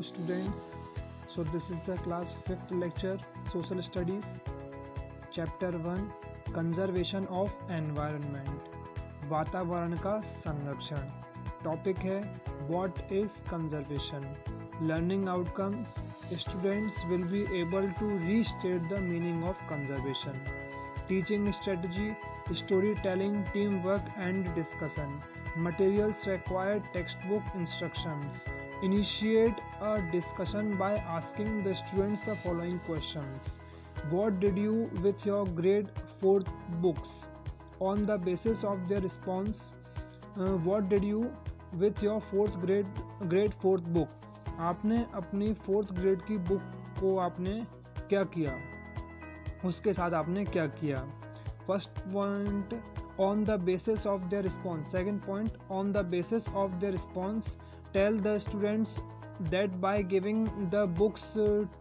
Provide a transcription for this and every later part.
students. So this is the class 5th lecture, Social Studies, Chapter 1, Conservation of Environment. वातावरण का संरक्षण. Topic है What is conservation? Learning outcomes. Students will be able to restate the meaning of conservation. Teaching strategy, storytelling, teamwork and discussion. Materials required textbook instructions. Initiate a discussion by asking the students the following questions. What did you with your grade 4th books? On the basis of their response, what did you with your grade 4th book? आपने अपनी 4th grade की book को आपने क्या किया, उसके साथ आपने क्या किया. First point, on the basis of their response. Second point, on the basis of their response tell the students that by giving the books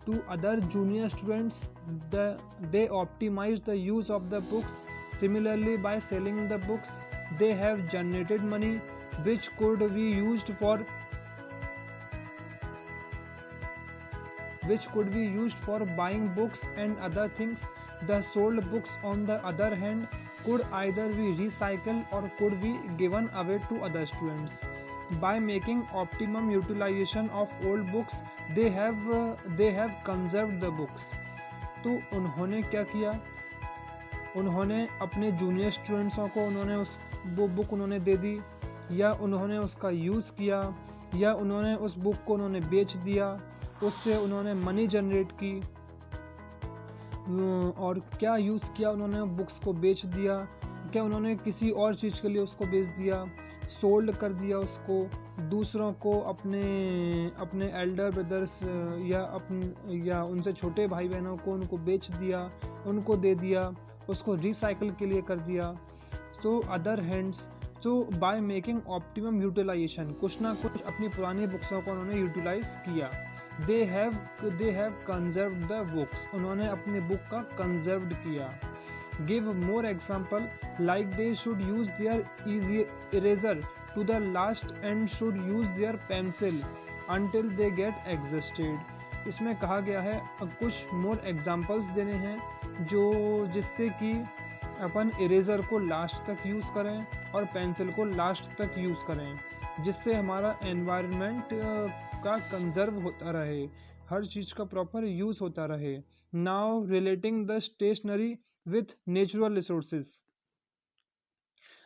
to other junior students they optimize the use of the books. Similarly, by selling the books they have generated money which could be used for buying books and other things. The sold books on the other hand could either be recycled or could be given away to other students. By making optimum utilization of old books they have conserved the books. तो उन्होंने क्या किया, उन्होंने अपने junior स्टूडेंट्सों को उन्होंने वो book उन्होंने दे दी, या उन्होंने उसका यूज़ किया, या उन्होंने उस बुक को उन्होंने बेच दिया, उससे उन्होंने मनी जनरेट की. और क्या यूज़ किया, उन्होंने बुक्स को बेच दिया, क्या उन्होंने किसी और चीज़ के लिए उसको बेच दिया, सोल्ड कर दिया उसको, दूसरों को अपने एल्डर ब्रदर्स या उनसे छोटे भाई बहनों को उनको बेच दिया, उनको दे दिया, उसको रिसाइकल के लिए कर दिया. So other hands, so by making optimum utilisation, कुछ ना कुछ अपनी पुरानी बुक्सों को उन्होंने यूटिलाइज किया. They have conserved the books, उन्होंने अपने बुक का कंजर्व्ड किया. Give more example, like they should use their eraser to the last and should use their pencil until they get exhausted. इसमें कहा गया है कुछ more examples देने हैं जिससे कि अपन इरेजर को लास्ट तक यूज़ करें और पेंसिल को लास्ट तक यूज़ करें, जिससे हमारा एनवायरनमेंट का कंजर्व होता रहे, हर चीज़ का प्रॉपर यूज़ होता रहे. Now relating the stationery with natural resources.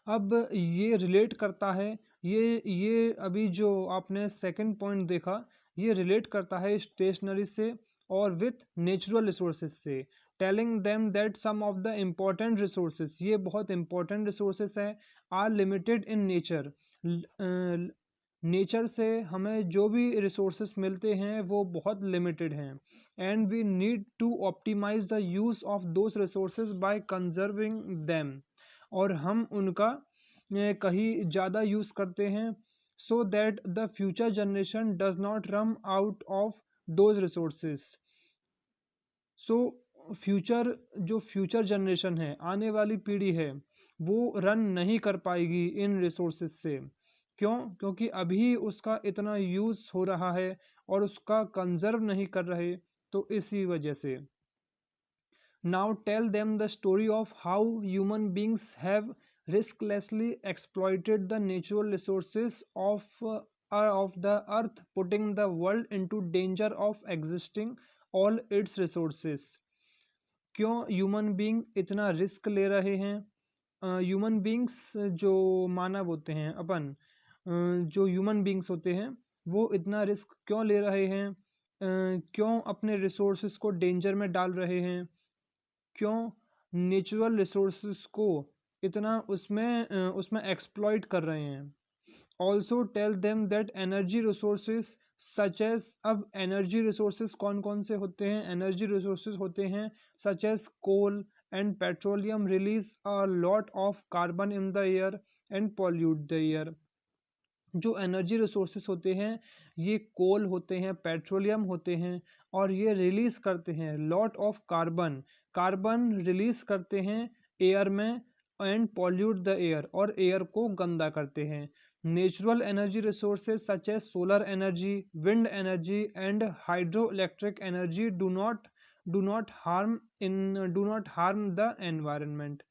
अब ये रिलेट करता है, ये अभी जो आपने सेकंड पॉइंट देखा, ये रिलेट करता है स्टेशनरी से और विथ नेचुरल रिसोर्सेज से. Telling them that some of the important resources, ये बहुत इंपॉर्टेंट रिसोर्सेज है, are limited in nature. Nature से हमें जो भी रिसोर्सेस मिलते हैं वो बहुत लिमिटेड हैं. And we need to optimise the use of those resources by conserving them, और हम उनका कहीं ज़्यादा यूज़ करते हैं, so that the future generation does not run out of those resources. So future generation है, आने वाली पीढ़ी है, वो रन नहीं कर पाएगी इन रिसोर्सेज से. क्यों? क्योंकि अभी उसका इतना यूज़ हो रहा है और उसका कंजर्व नहीं कर रहे, तो इसी वजह से. Now tell them the story of how human beings have recklessly exploited the natural resources of the earth, putting the world into danger of existing all its resources. क्यों ह्यूमन बींग इतना risk ले रहे हैं? Human beings जो मानव होते हैं, अपन जो human beings होते हैं, वो इतना रिस्क क्यों ले रहे हैं? क्यों अपने रिसोर्सेज को डेंजर में डाल रहे हैं? क्यों नेचुरल रिसोर्सेज को इतना उसमें एक्सप्लॉइट कर रहे हैं? Also tell them that energy resources such as, अब एनर्जी रिसोर्सेज कौन कौन से होते हैं? एनर्जी रिसोर्सेज होते हैं such as coal and petroleum release a lot of carbon in the air and pollute the air. जो एनर्जी रिसोर्सेज होते हैं ये कोल होते हैं, पेट्रोलियम होते हैं, और ये रिलीज़ करते हैं लॉट ऑफ कार्बन रिलीज़ करते हैं एयर में, एंड पॉल्यूट द एयर, और एयर को गंदा करते हैं. Natural energy resources such as solar energy, wind energy, and hydroelectric energy do not harm the environment.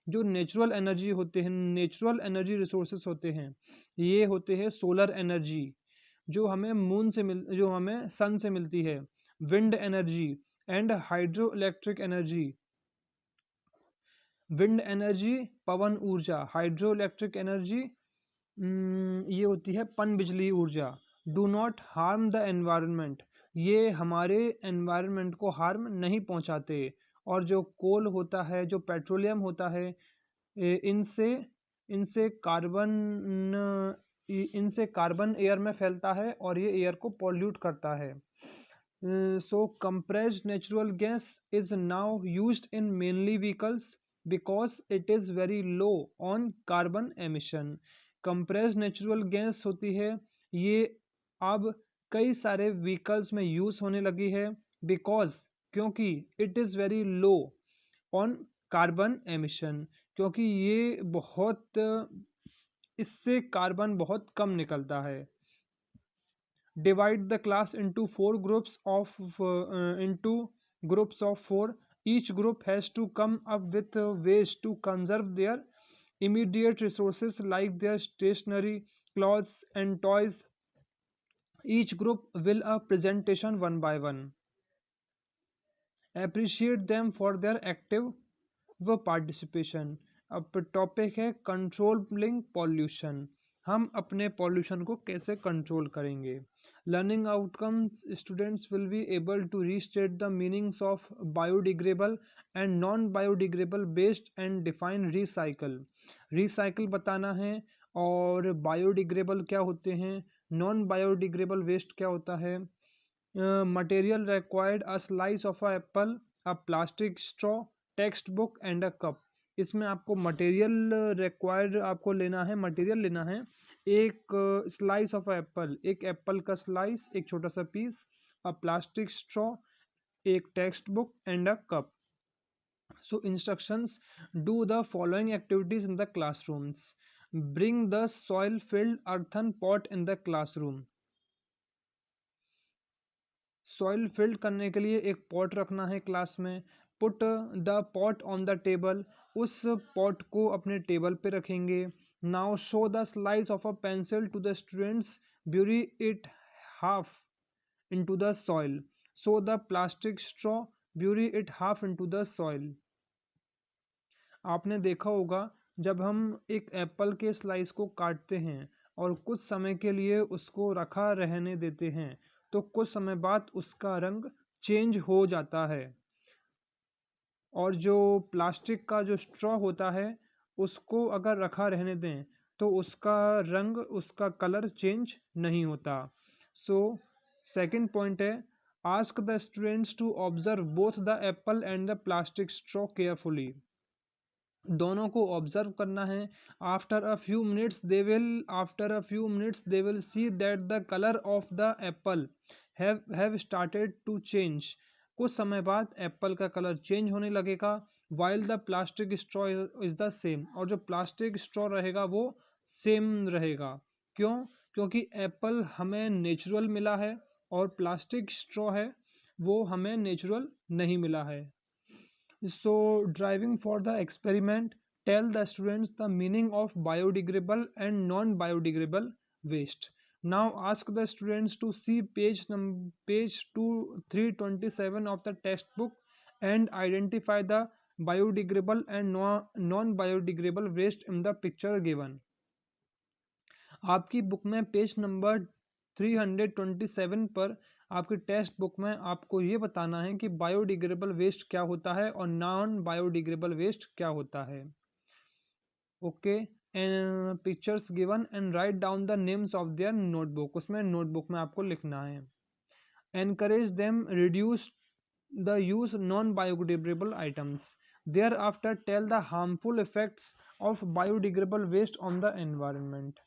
जो नेचुरल एनर्जी होते हैं, नेचुरल एनर्जी रिसोर्सेस होते हैं, ये होते हैं सोलर एनर्जी जो हमें सन से मिलती है, wind energy and hydro electric energy. Wind energy पवन ऊर्जा, हाइड्रो इलेक्ट्रिक एनर्जी ये होती है पन बिजली ऊर्जा। Do not harm the environment, ये हमारे एनवायरनमेंट को हार्म नहीं पहुंचाते। और जो कोल होता है, जो पेट्रोलियम होता है, इनसे इनसे कार्बन इनसे कार्बन एयर में फैलता है और ये एयर को पॉल्यूट करता है। सो compressed natural gas is now used in mainly vehicles because it is very low on carbon emission. compressed natural gas होती है, ये अब कई सारे व्हीकल्स में यूज होने लगी है बिकॉज क्योंकि it is very low on carbon emission, क्योंकि ये बहुत इससे कार्बन बहुत कम निकलता है। Divide the class into groups of four. Each group has to come up with ways to conserve their immediate resources like their stationery, clothes, and toys. Each group will a presentation one by one. Appreciate them for their active participation. अब topic है controlling pollution. हम अपने pollution को कैसे control करेंगे। Learning outcomes, students will be able to restate the meanings of biodegradable and non-biodegradable waste and define recycle. Recycle बताना है और biodegradable क्या होते हैं, non-biodegradable waste क्या होता है। Material required a slice of a apple, a plastic straw, text book and a cup. इसमें आपको मटेरियल रिक्वायर्ड आपको लेना है, मटेरियल लेना है एक स्लाइस ऑफ एप्पल, एक एप्पल का स्लाइस, एक छोटा सा पीस, अ प्लास्टिक स्ट्रॉ, एक text book and a cup. So instructions, do the following activities in the classrooms. Bring the soil field earthen pot in the classroom. Soil field करने के लिए एक पॉट रखना है क्लास में। Put the pot on the table, उस pot को अपने टेबल पे रखेंगे। Now show the slice of a pencil to the students, bury it half into the soil. So the plastic straw, bury it half into the soil. आपने देखा होगा जब हम एक एप्पल के स्लाइस को काटते हैं और कुछ समय के लिए उसको रखा रहने देते हैं तो कुछ समय बाद उसका रंग चेंज हो जाता है। और जो प्लास्टिक का जो स्ट्रॉ होता है उसको अगर रखा रहने दें तो उसका रंग, उसका कलर चेंज नहीं होता। सो सेकंड पॉइंट है, ask the students to observe both the apple and the plastic straw carefully. दोनों को ऑब्जर्व करना है। After a few minutes they will see that the colour of the apple have started to change. कुछ समय बाद apple का colour change होने लगेगा। While the plastic straw is the same, और जो प्लास्टिक स्ट्रॉ रहेगा वो सेम रहेगा। क्यों? क्योंकि एप्पल हमें नेचुरल मिला है और प्लास्टिक स्ट्रॉ है वो हमें नेचुरल नहीं मिला है। So, driving for the experiment, tell the students the meaning of biodegradable and non-biodegradable waste. Now ask the students to see page 327 of the textbook and identify the biodegradable and non-biodegradable waste in the picture given. आपकी book में page number 327 पर आपकी text book में आपको ये बताना है कि बायोडिग्रेडेबल वेस्ट क्या होता है और नॉन बायोडिग्रेडेबल वेस्ट क्या होता है। Okay, and pictures given and write down the names of their notebook. उसमें नोटबुक में आपको लिखना है। Encourage them reduce the use non biodegradable items. Thereafter tell the harmful effects of biodegradable waste on the environment.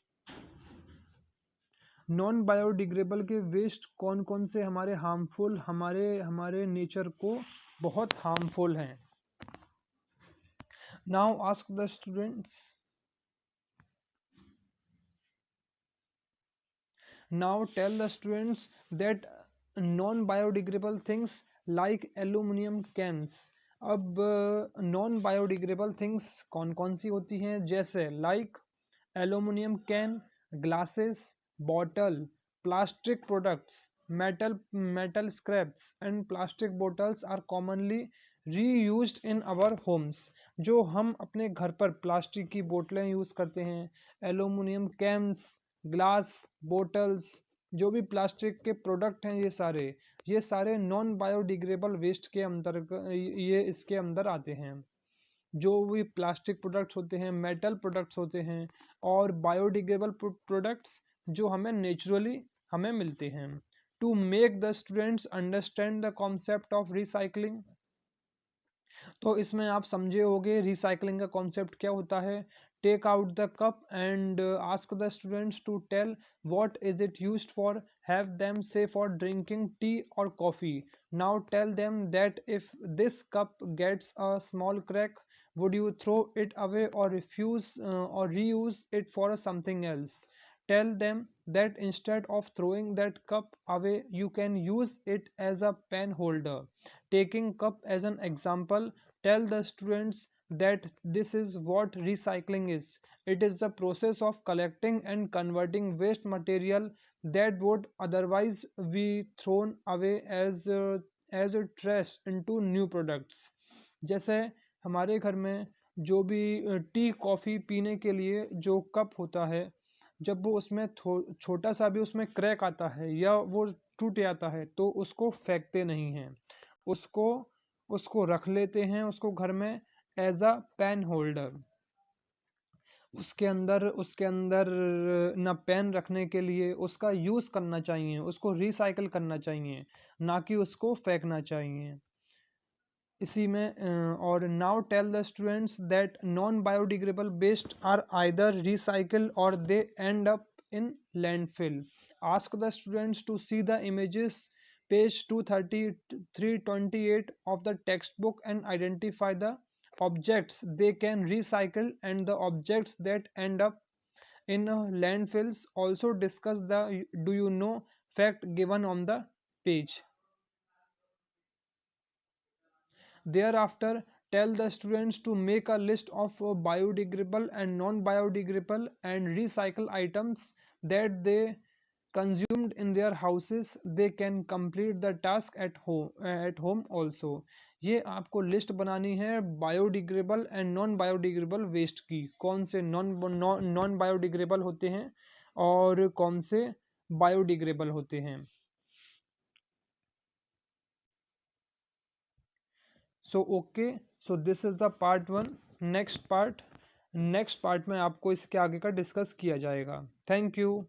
Non biodegradable के waste कौन कौन से हमारे हार्मफुल, हमारे नेचर को बहुत हार्मफुल हैं। Now ask the students Now tell the students that non-biodegradable things like aluminum cans. अब नॉन बायोडिग्रेडेबल थिंग्स कौन कौन सी होती हैं, जैसे like aluminium can, glasses, bottle, plastic products, metal scraps and plastic bottles are commonly reused in our homes. जो हम अपने घर पर प्लास्टिक की बोतलें यूज़ करते हैं, एलुमिनियम कैन्स, ग्लास बोटल्स, जो भी प्लास्टिक के प्रोडक्ट हैं, ये सारे नॉन बायोडिग्रेडेबल वेस्ट के अंतर्गत ये इसके अंदर आते हैं। जो भी प्लास्टिक प्रोडक्ट्स होते हैं, मेटल प्रोडक्ट्स होते हैं, और बायोडिग्रेडेबल प्रोडक्ट्स जो हमें नेचुरली हमें मिलते हैं। To make the students understand the concept of recycling, तो इसमें आप समझे होंगे रिसाइकलिंग का कॉन्सेप्ट क्या होता है। Take out the cup and ask the students to tell what is it used for, have them say for drinking tea और coffee. Now tell them that if this cup gets a small crack, would you throw it away or refuse or reuse it for something else? Tell them that instead of throwing that cup away, you can use it as a pen holder. Taking cup as an example, tell the students that this is what recycling is. It is the process of collecting and converting waste material that would otherwise be thrown away as a trash into new products. जैसे हमारे घर में जो भी tea coffee पीने के लिए जो कप होता है, जब वो उसमें छोटा सा भी उसमें क्रैक आता है या वो टूट जाता है, तो उसको फेंकते नहीं हैं, उसको उसको रख लेते हैं उसको घर में एज अ पेन होल्डर। उसके अंदर ना पेन रखने के लिए उसका यूज़ करना चाहिए, उसको रिसाइकल करना चाहिए, ना कि उसको फेंकना चाहिए। इसी में और now tell the students that non biodegradable waste are either recycle or they end up in landfill. Ask the students to see the images page 233-28 of the textbook and identify the objects they can recycle and the objects that end up in landfills. Also discuss the do you know fact given on the page. Thereafter, tell the students to make a list of biodegradable and non-biodegradable and recycle items that they consumed in their houses. They can complete the task at home also. ये आपको list बनानी है biodegradable and non biodegradable waste की, कौन से non biodegradable होते हैं और कौन से बायोडिग्रेडेबल होते हैं। So okay, so this is the part 1। Next part में आपको इसके आगे का डिस्कस किया जाएगा। Thank you.